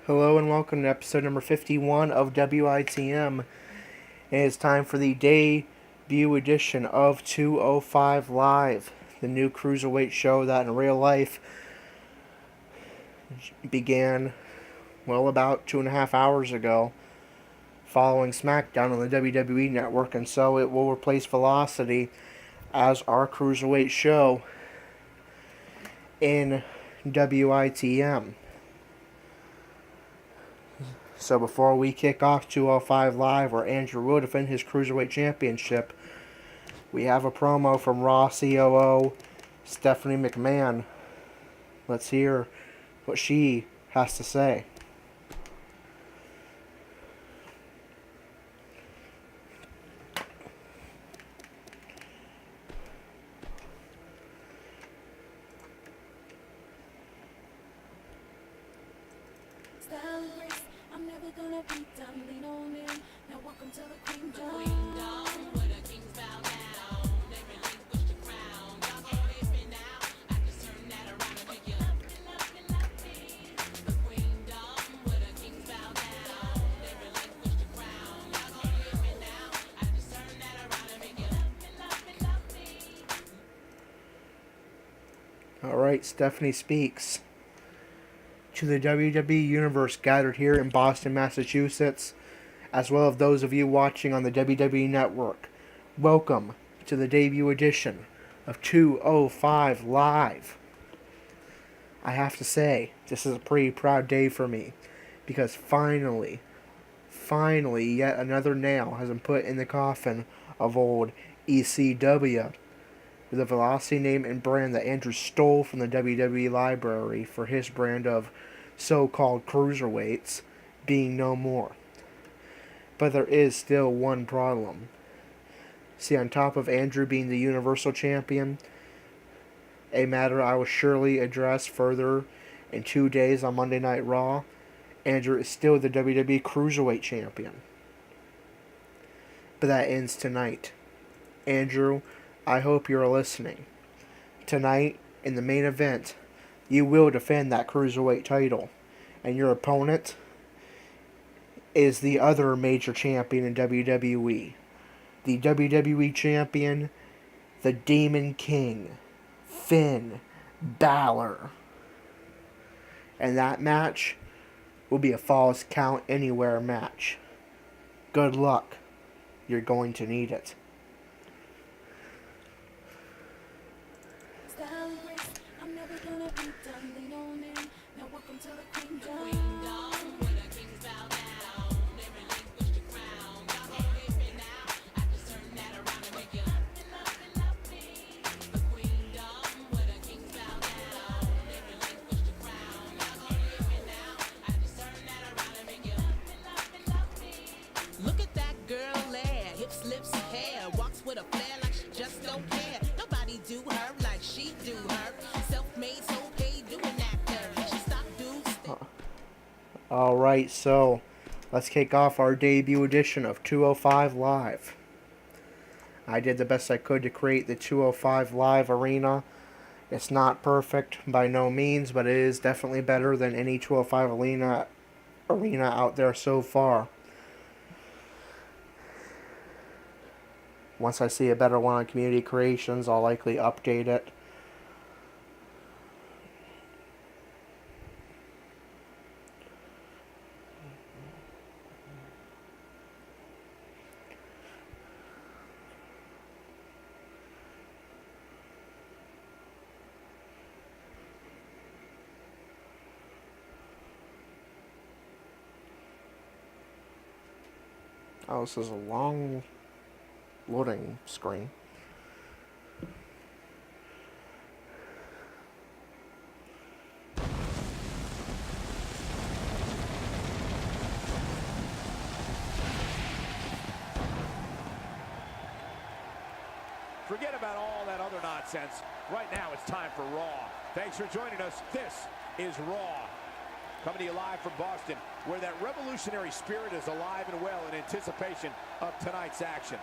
Hello and welcome to episode number 51 of WITM. It is time for the debut edition of 205 Live, the new Cruiserweight show that in real life began, about 2.5 hours ago, following SmackDown on the WWE Network, and so it will replace Velocity as our Cruiserweight show in WITM. So before we kick off 205 Live, where Andrew will defend his Cruiserweight Championship, we have a promo from Raw COO Stephanie McMahon. Let's hear what she has to say. Alright, Stephanie speaks to the WWE Universe gathered here in Boston, Massachusetts, as well as those of you watching on the WWE Network. Welcome to the debut edition of 205 Live. I have to say, this is a pretty proud day for me, because finally, yet another nail has been put in the coffin of old ECW. With the Velocity name and brand that Andrew stole from the WWE library for his brand of so-called cruiserweights being no more. But there is still one problem. See, on top of Andrew being the Universal Champion, a matter I will surely address further in 2 days on Monday Night Raw, Andrew is still the WWE Cruiserweight Champion. But that ends tonight. Andrew, I hope you're listening. Tonight, in the main event, you will defend that Cruiserweight title. And your opponent is the other major champion in WWE. The WWE Champion, the Demon King, Finn Balor. And that match will be a Falls Count Anywhere match. Good luck. You're going to need it. Alright, so let's kick off our debut edition of 205 Live. I did the best I could to create the 205 Live arena. It's not perfect by no means, but it is definitely better than any 205 arena out there so far. Once I see a better one on Community Creations, I'll likely update it. Oh, this is a long loading screen. Forget about all that other nonsense. Right now, it's time for Raw. Thanks for joining us. This is Raw. Coming to you live from Boston, where that revolutionary spirit is alive and well in anticipation of tonight's action.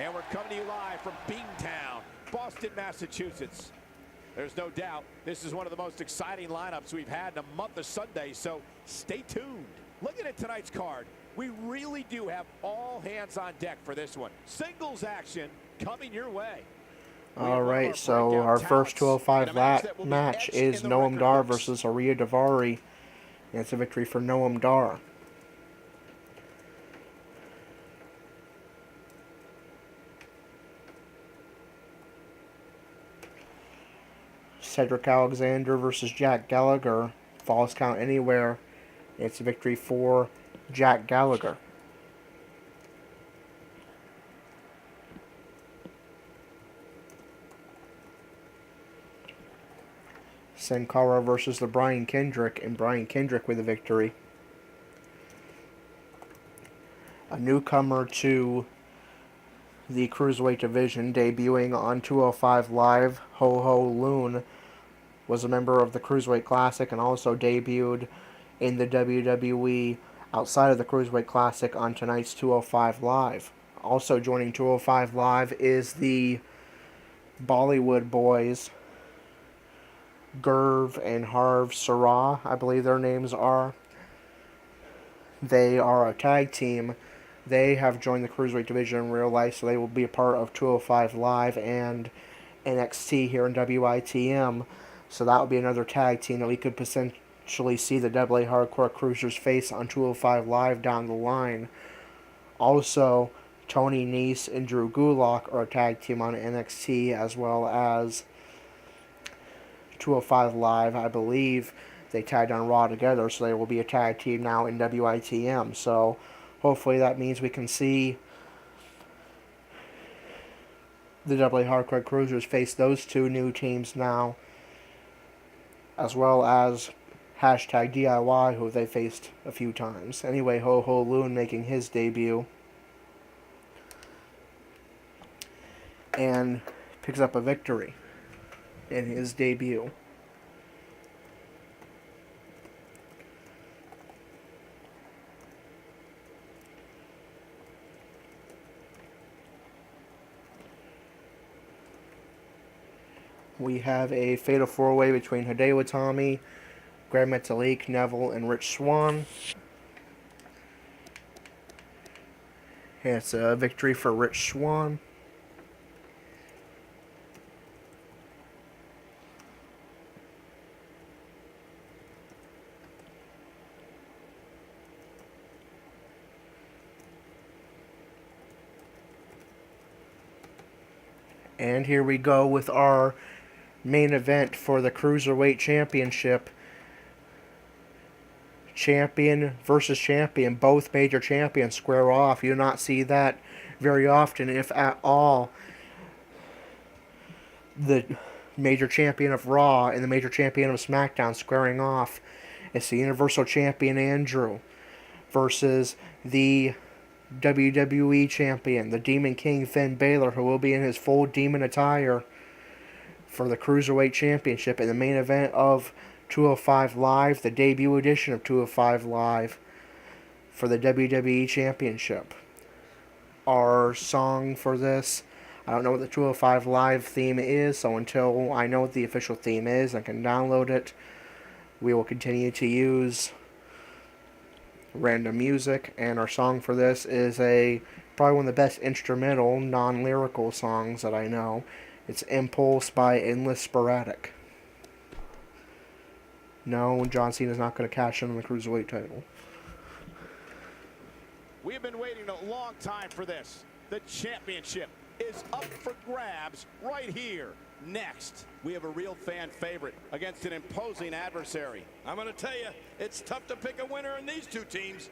And we're coming to you live from Bingtown, Boston, Massachusetts. There's no doubt this is one of the most exciting lineups we've had in a month of Sundays, so stay tuned. Looking at tonight's card, we really do have all hands on deck for this one. Singles action coming your way. All right, so our first 205 match is Noam Dar versus Ariya Daivari. And it's a victory for Noam Dar. Cedric Alexander versus Jack Gallagher. Falls count anywhere. It's a victory for Jack Gallagher. Sin Cara versus the Brian Kendrick, and Brian Kendrick with a victory. A newcomer to the Cruiserweight division, debuting on 205 Live, Ho Ho Loon was a member of the Cruiserweight Classic and also debuted in the WWE outside of the Cruiserweight Classic on tonight's 205 Live. Also joining 205 Live is the Bollywood Boys, Gurv and Harv Sarah, I believe their names are. They are a tag team. They have joined the Cruiserweight division in real life, so they will be a part of 205 Live and NXT here in WITM. So that would be another tag team that we could potentially see the AA Hardcore Cruisers face on 205 Live down the line. Also, Tony Nese and Drew Gulak are a tag team on NXT, as well as 205 Live. I believe they tagged on Raw together, so they will be a tag team now in WITM. So hopefully that means we can see the AA Hardcore Cruisers face those two new teams now, as well as hashtag DIY, who they faced a few times. Anyway, Ho Ho Loon making his debut and picks up a victory in his debut. We have a fatal four-way between Hideo Itami, Grand Metalik, Neville, and Rich Swann. And it's a victory for Rich Swann. And here we go with our main event for the Cruiserweight Championship. Champion versus champion. Both major champions square off. You do not see that very often, if at all. The major champion of Raw and the major champion of SmackDown squaring off. It's the Universal Champion Andrew versus the WWE Champion, the Demon King Finn Balor, who will be in his full demon attire for the Cruiserweight Championship in the main event of 205 Live, the debut edition of 205 Live for the WWE Championship. Our song for this, I don't know what the 205 Live theme is, so until I know what the official theme is and can download it, we will continue to use random music. And our song for this is probably one of the best instrumental, non-lyrical songs that I know. It's Impulse by Endless Sporadic. No, John Cena's not going to cash in on the Cruiserweight title. We've been waiting a long time for this. The championship is up for grabs right here. Next, we have a real fan favorite against an imposing adversary. I'm going to tell you, it's tough to pick a winner in these two teams.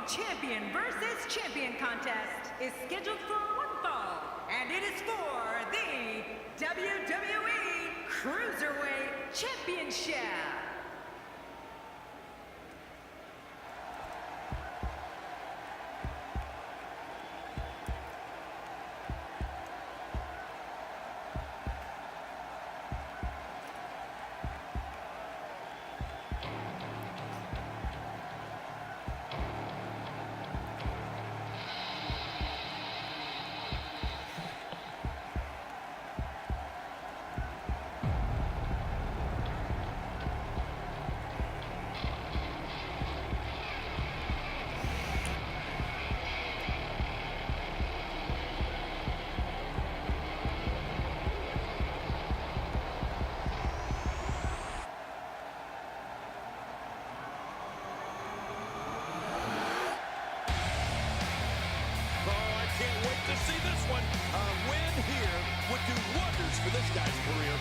champion versus champion contest is scheduled for one fall, and it is for the WWE Cruiserweight Championship. To see this one, a win here would do wonders for this guy's career.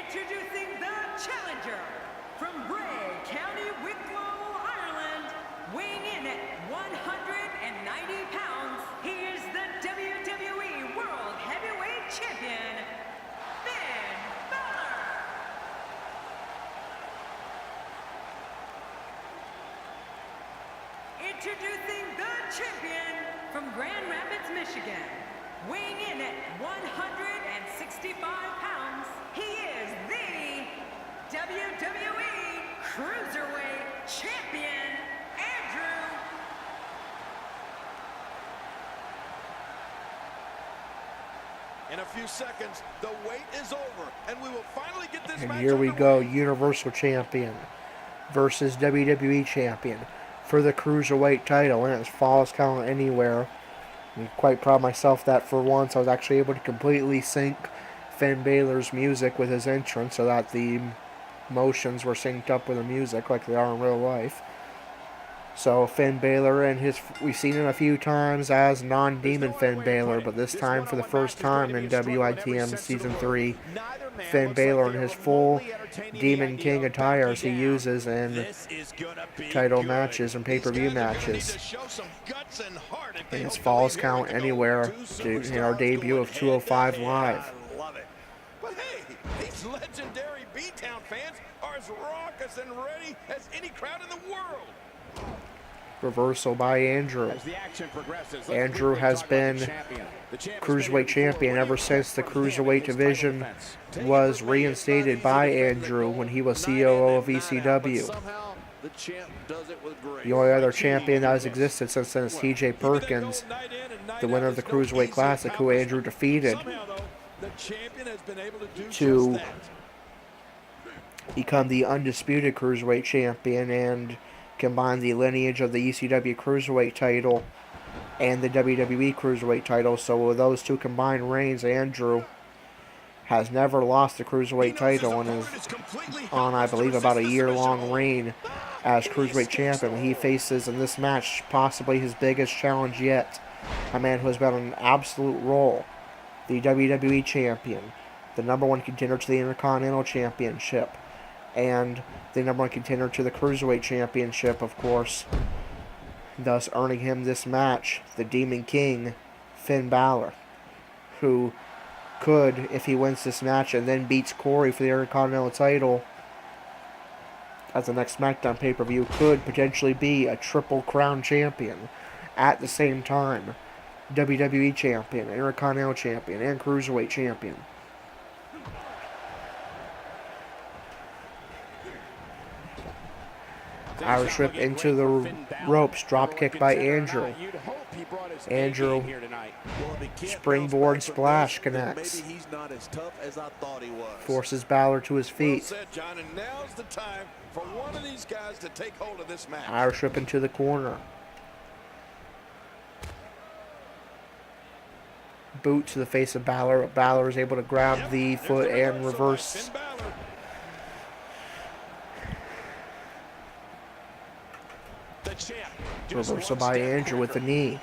Introducing the challenger from Bray County, Wicklow, Ireland, weighing in at 190 pounds, he is the WWE World Heavyweight Champion, Finn Balor. Introducing the champion from Grand Rapids, Michigan, weighing in at 165 pounds, he is the WWE Cruiserweight Champion, Andrew. In a few seconds, the wait is over, and we will finally get this match And here we go, underway. Universal Champion versus WWE Champion for the Cruiserweight title, and it's Falls Count Anywhere. I'm quite proud of myself that for once I was actually able to completely sync Finn Balor's music with his entrance so that the motions were synced up with the music like they are in real life. So Finn Balor and we've seen him a few times as non-demon Finn Balor, but this time for the first time in WITM Season 3, Finn Balor in his full Demon King attire as he uses in title matches and pay-per-view matches. And it's Falls Count Anywhere in our debut of 205 Live. But hey, these legendary B-Town fans are as raucous and ready as any crowd in the world. Reversal by Andrew. Andrew has been Cruiserweight Champion ever since the Cruiserweight division was reinstated by Andrew when he was COO of ECW. The only other champion that has existed since then is TJ Perkins, the winner of the Cruiserweight Classic, who Andrew defeated to become the undisputed Cruiserweight Champion and combine the lineage of the ECW Cruiserweight title and the WWE Cruiserweight title. So with those two combined reigns, Andrew has never lost the Cruiserweight title and is on, I believe, about a year-long reign as Cruiserweight Champion. He faces in this match possibly his biggest challenge yet, a man who has been on an absolute roll, the WWE Champion, the #1 contender to the Intercontinental Championship, and the #1 contender to the Cruiserweight Championship, of course, thus earning him this match, the Demon King, Finn Balor, who could, if he wins this match and then beats Corey for the Intercontinental title at the next SmackDown pay-per-view, could potentially be a Triple Crown Champion at the same time. WWE Champion, Intercontinental Champion, and Cruiserweight Champion. Irish whip into the ropes, drop kick by Andrew. Andrew, springboard splash connects. Forces Balor to his feet. Irish whip into the corner. Boot to the face of Balor. Balor is able to grab the foot and reverse. Reversal by Andrew with the knee.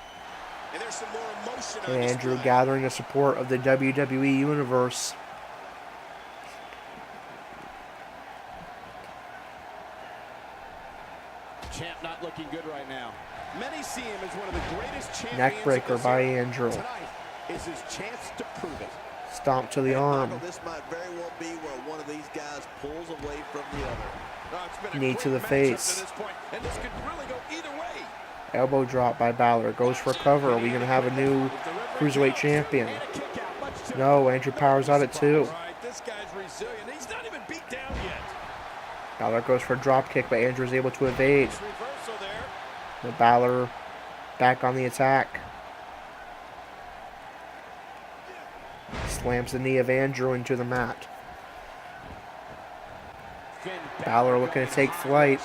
And Andrew gathering the support of the WWE Universe. Champ not looking good right now. Many see him as one of the greatest champions. Neckbreaker by Andrew. Tonight is his chance to prove it. Stomp to the arm. This might very well be where one of these guys pulls away from the other. Knee to the face. And this could really go either way. Elbow drop by Balor. Goes for a cover. Are we going to have a new Cruiserweight Champion? No, Andrew powers out at 2. This guy's resilient. He's not even beat down yet. Balor goes for a drop kick, but Andrew is able to evade. The Balor back on the attack. Slams the knee of Andrew into the mat. Balor looking to take flight.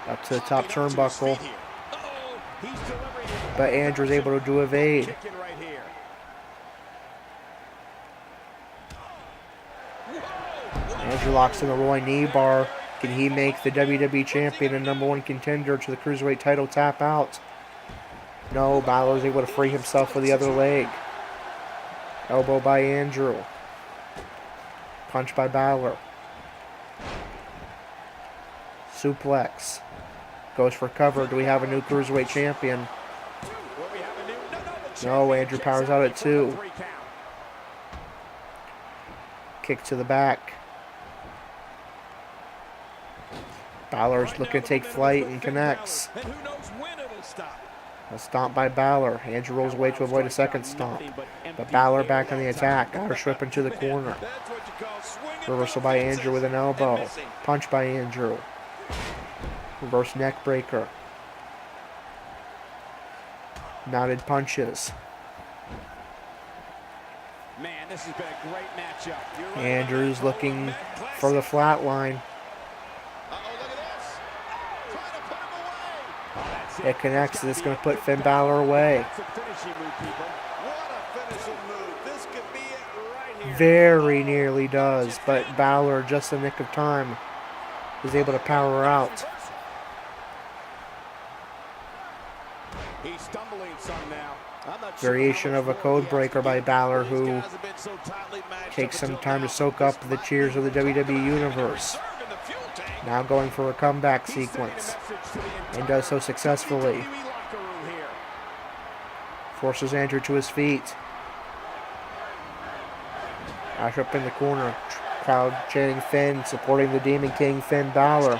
Up to the top turnbuckle. But Andrew's able to do evade. Andrew locks in the rolling knee bar. Can he make the WWE Champion and #1 contender to the Cruiserweight title tap out? No, Balor's able to free himself with the other leg. Elbow by Andrew. Punch by Balor. Suplex. Goes for cover. Do we have a new Cruiserweight champion? No, Andrew powers out at 2. Kick to the back. Balor's looking to take flight and connects. A stomp by Balor. Andrew rolls away to avoid a second stomp. But Balor back on the attack. Irish whip into the corner. Reversal by Andrew with an elbow. Punch by Andrew. Reverse neck breaker. Knotted punches. Man, this has been a great matchup. Andrew's looking for the flat line. It connects. It's going to put Finn Balor away. Very nearly does, but Balor, just the nick of time, is able to power out. He's stumbling some now. Variation of a code breaker by Balor, who takes some time to soak up the cheers of the WWE Universe. Now going for a comeback sequence, and does so successfully. Forces Andrew to his feet. Ash up in the corner. Crowd chanting Finn, supporting the Demon King, Finn Balor.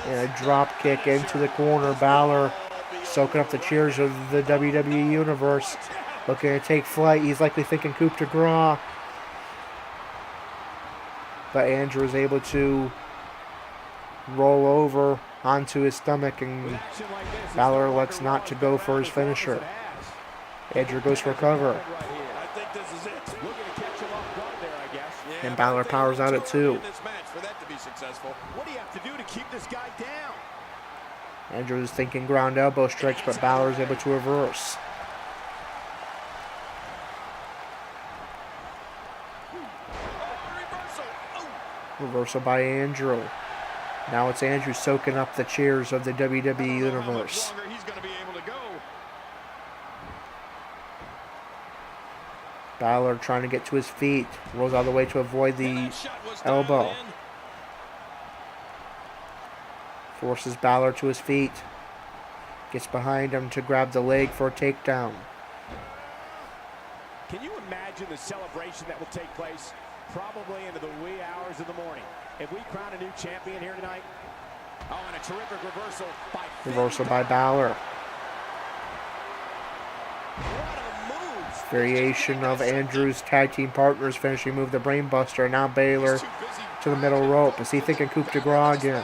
And a drop kick into the corner. Balor soaking up the cheers of the WWE Universe. Looking to take flight. He's likely thinking coup de grace. But Andrew is able to roll over onto his stomach, and Balor elects not to go for his finisher. Andrew goes for cover. And Balor powers out at 2. What do you have to do to keep this guy down? Andrew is thinking ground elbow strikes, but Balor is able to reverse. Reversal by Andrew. Now it's Andrew soaking up the cheers of the WWE Universe. Balor trying to get to his feet. Rolls out of the way to avoid the elbow. Forces Balor to his feet. Gets behind him to grab the leg for a takedown. Can you imagine the celebration that will take place probably into the wee hours of the morning if we crown a new champion here tonight? Oh, and a terrific reversal by Reversal by Balor. Variation of Andrew's tag team partners finishing move, the Brainbuster. Now Balor to the middle rope. Is he thinking coup de grace again?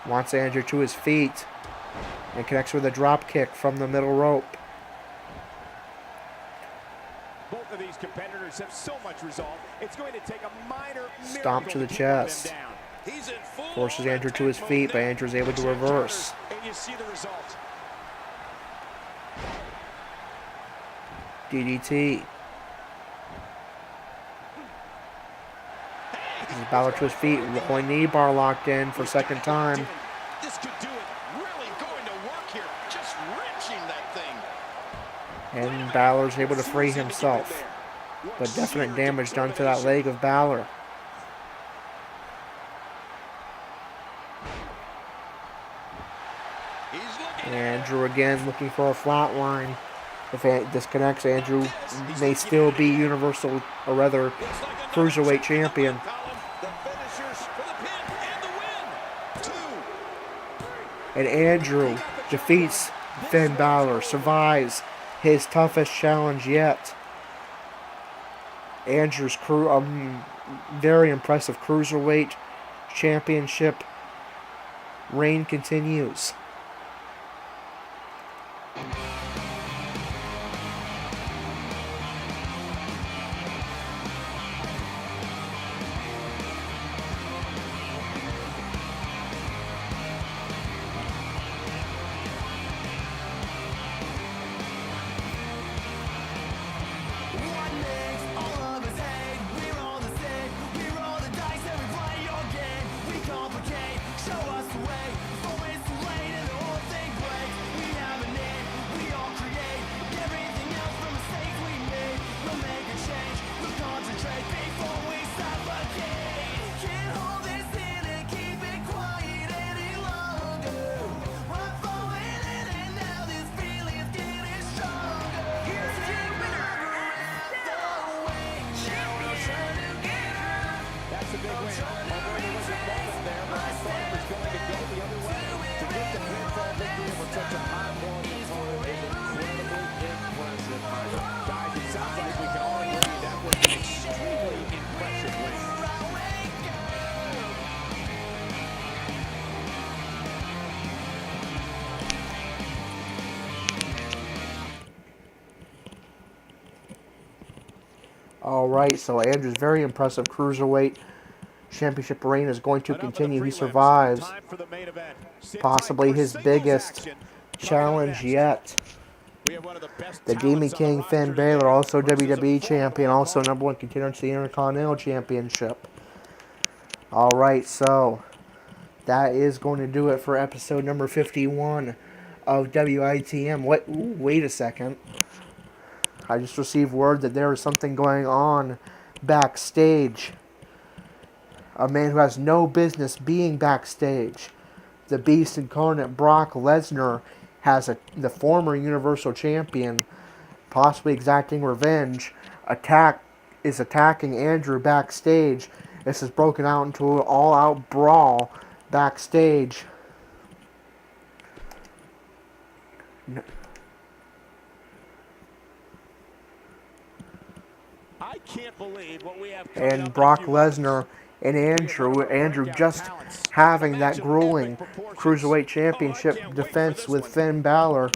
Wants Andrew to his feet and connects with a drop kick from the middle rope. Both of these competitors have so much resolve. It's going to take a minor stomp to the chest. Forces Andrew to his feet, but Andrew's able to reverse. And you see the result. DDT. Balor to his feet, rolling knee bar locked in for second time. This could do it. Really going to work here. Just wrenching that thing. And Balor's able to free himself. But definite damage done to that leg of Balor. Andrew again looking for a flat line. If it disconnects, Andrew may still be Universal, or rather Cruiserweight champion. And Andrew defeats Finn Balor, survives his toughest challenge yet. Andrew's very impressive Cruiserweight championship reign continues. Show us the way, always Alright, so Andrew's very impressive Cruiserweight Championship reign is going to continue. He survives possibly his biggest challenge yet. The Demon King Finn Balor, also WWE Champion, also #1 contender to the Intercontinental Championship. Alright, so that is going to do it for episode number 51 of WITM. Wait a second. I just received word that there is something going on backstage. A man who has no business being backstage. The Beast Incarnate Brock Lesnar has the former Universal Champion, possibly exacting revenge, is attacking Andrew backstage. This has broken out into an all-out brawl backstage. I can't believe what we have. And Brock Lesnar and Andrew just having that grueling Cruiserweight Championship defense with Finn Balor,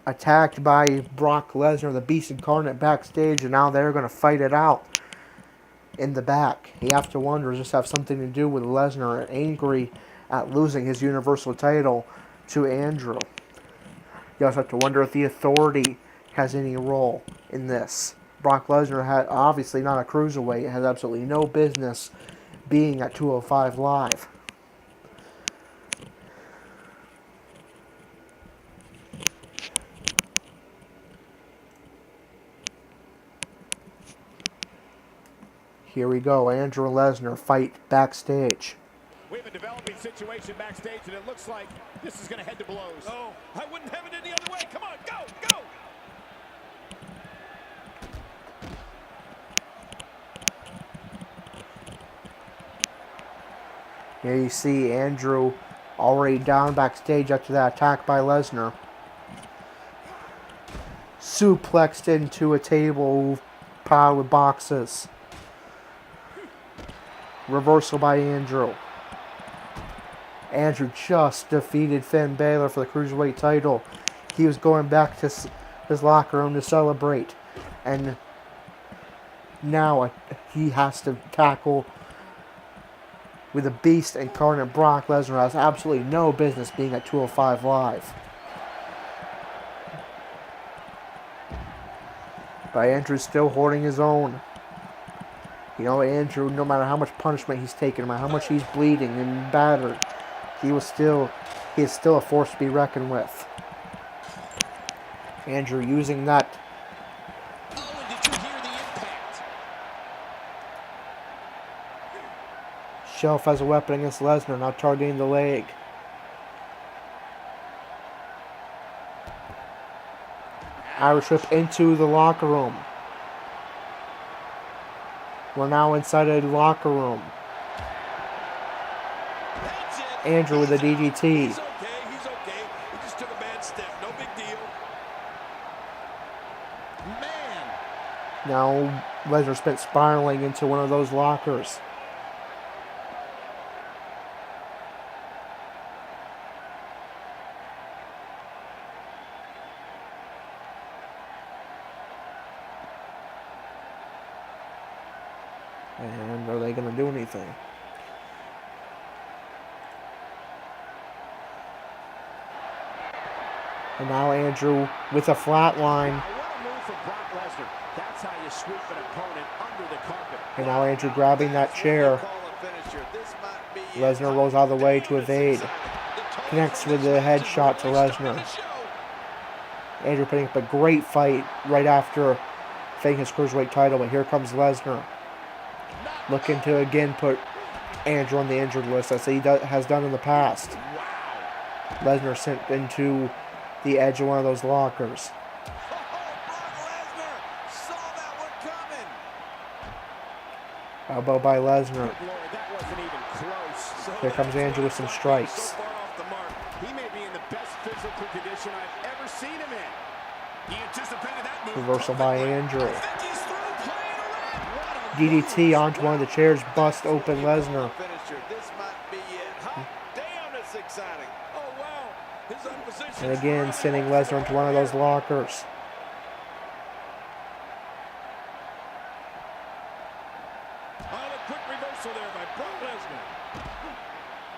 attacked by Brock Lesnar, the Beast Incarnate, backstage, and now they're going to fight it out in the back. You have to wonder, does this have something to do with Lesnar angry at losing his Universal title to Andrew? You also have to wonder if the Authority has any role in this. Brock Lesnar had obviously not a Cruiserweight, has absolutely no business being at 205 Live. Here we go, Andrew and Lesnar fight backstage. We have a developing situation backstage, and it looks like this is going to head to blows. Oh, I wouldn't have it any other way. Come on, go, go! Here you see Andrew already down backstage after that attack by Lesnar. Suplexed into a table piled with boxes. Reversal by Andrew. Andrew just defeated Finn Balor for the Cruiserweight title. He was going back to his locker room to celebrate. And now he has to tackle with the Beast Incarnate Brock Lesnar, has absolutely no business being at 205 Live. But Andrew's still holding his own. You know, Andrew, no matter how much punishment he's taken, no matter how much he's bleeding and battered, he is still a force to be reckoned with. Andrew using that. Oh, and did you hear the impact? Shelf as a weapon against Lesnar, now targeting the leg. Irish whip into the locker room. We're now inside a locker room. Andrew with a DDT. He's okay, he's okay. He just took a bad step, no big deal. Man. Now Lesnar spent spiraling into one of those lockers. And are they going to do anything? And now Andrew with a flat line. That's how you sweep an opponent under the carpet. And now Andrew grabbing that chair. Lesnar rolls out of the way to evade. Connects with the headshot to Lesnar. Andrew putting up a great fight right after taking his Cruiserweight title. But here comes Lesnar. Looking to again put Andrew on the injured list, as he has done in the past. Lesnar sent into the edge of one of those lockers. Elbow by Lesnar. Here comes Andrew with some strikes. He may be in the best physical condition I've ever seen him in. He anticipated that move. Reversal by Andrew. DDT onto one of the chairs, bust open Lesnar. And again, sending Lesnar into one of those lockers.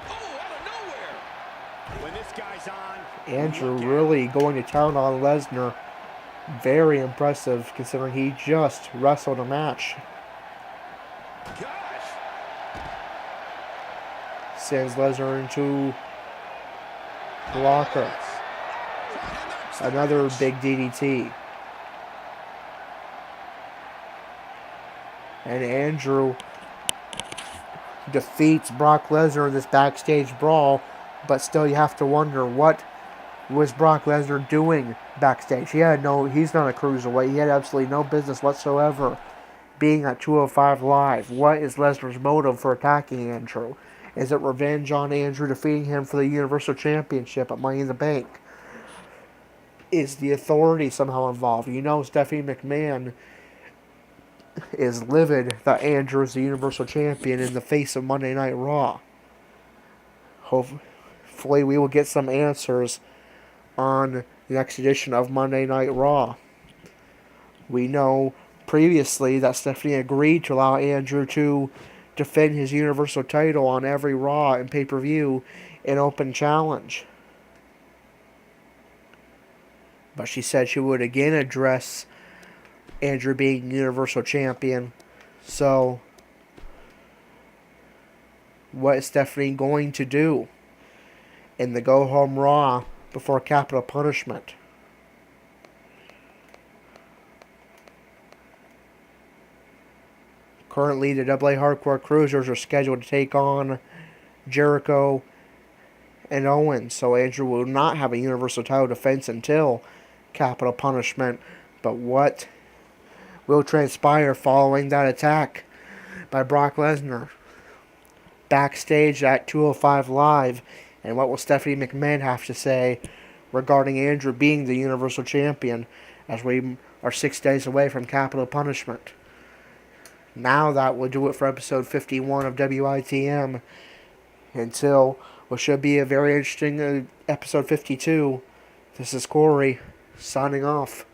Oh, out of nowhere. When this guy's on, Andrew look out. really going to town on Lesnar. Very impressive considering he just wrestled a match. Gosh. Sends Lesnar into the locker. Another big DDT. And Andrew defeats Brock Lesnar in this backstage brawl, but still you have to wonder, what was Brock Lesnar doing backstage? He's not a cruiserweight. He had absolutely no business whatsoever being at 205 Live. What is Lesnar's motive for attacking Andrew? Is it revenge on Andrew defeating him for the Universal Championship at Money in the Bank? Is the Authority somehow involved? Stephanie McMahon is livid that Andrew is the Universal Champion in the face of Monday Night Raw. Hopefully we will get some answers on the next edition of Monday Night Raw. We know previously that Stephanie agreed to allow Andrew to defend his Universal title on every Raw and pay-per-view in open challenge. But she said she would again address Andrew being Universal Champion. So, what is Stephanie going to do in the go-home Raw before Capital Punishment? Currently, the AA Hardcore Cruisers are scheduled to take on Jericho and Owens. So Andrew will not have a Universal title defense until Capital Punishment. But what will transpire following that attack by Brock Lesnar backstage at 205 Live? And what will Stephanie McMahon have to say regarding Andrew being the Universal Champion as we are 6 days away from Capital Punishment? Now that will do it for episode 51 of WITM. Until what should be a very interesting episode 52, this is Corey signing off.